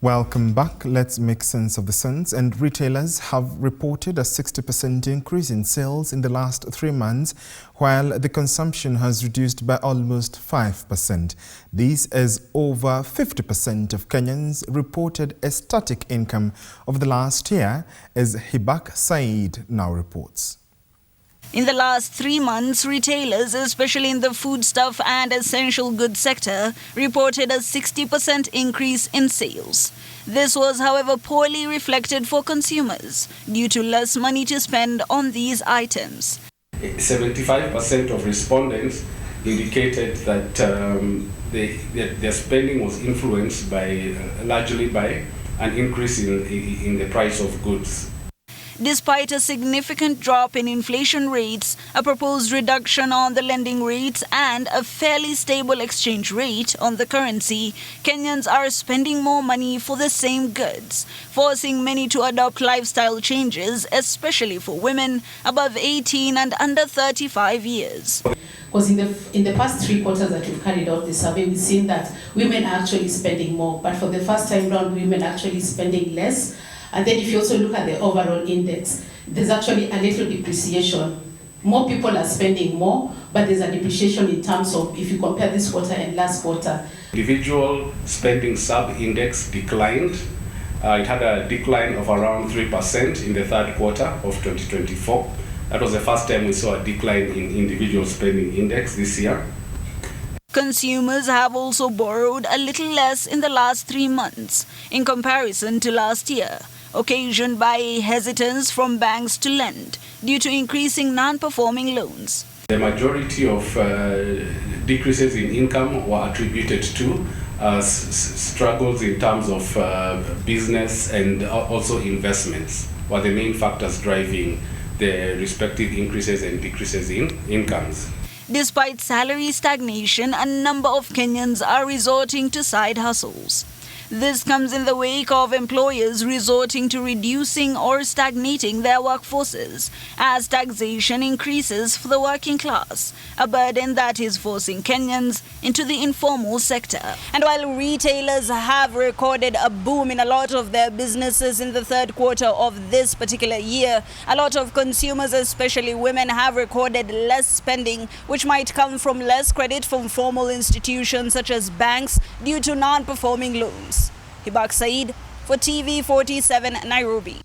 Welcome back. Let's make sense of the sense. And retailers have reported a 60% increase in sales in the last 3 months, while the consumption has reduced by almost 5%. This is over 50% of Kenyans reported a static income over the last year, as Hibak Said now reports. In the last 3 months, retailers, especially in the foodstuff and essential goods sector, reported a 60% increase in sales. This was, however, poorly reflected for consumers due to less money to spend on these items. 75% of respondents indicated that their spending was influenced largely by an increase in the price of goods. Despite a significant drop in inflation rates, a proposed reduction on the lending rates, and a fairly stable exchange rate on the currency, Kenyans are spending more money for the same goods, forcing many to adopt lifestyle changes, especially for women above 18 and under 35 years. Because in the past 3 quarters that we've carried out the survey, we've seen that women are actually spending more, but for the first time round, women are actually spending less. And then if you also look at the overall index, there's actually a little depreciation. More people are spending more, but there's a depreciation in terms of if you compare this quarter and last quarter. Individual spending sub-index declined. It had a decline of around 3% in the third quarter of 2024. That was the first time we saw a decline in individual spending index this year. Consumers have also borrowed a little less in the last 3 months in comparison to last year, occasioned by hesitance from banks to lend due to increasing non-performing loans. The majority of decreases in income were attributed to struggles in terms of business and also investments, were the main factors driving the respective increases and decreases in incomes. Despite salary stagnation, a number of Kenyans are resorting to side hustles. This comes in the wake of employers resorting to reducing or stagnating their workforces as taxation increases for the working class, a burden that is forcing Kenyans into the informal sector. And while retailers have recorded a boom in a lot of their businesses in the third quarter of this particular year, a lot of consumers, especially women, have recorded less spending, which might come from less credit from formal institutions such as banks due to non-performing loans. Hibak Said for TV 47 Nairobi.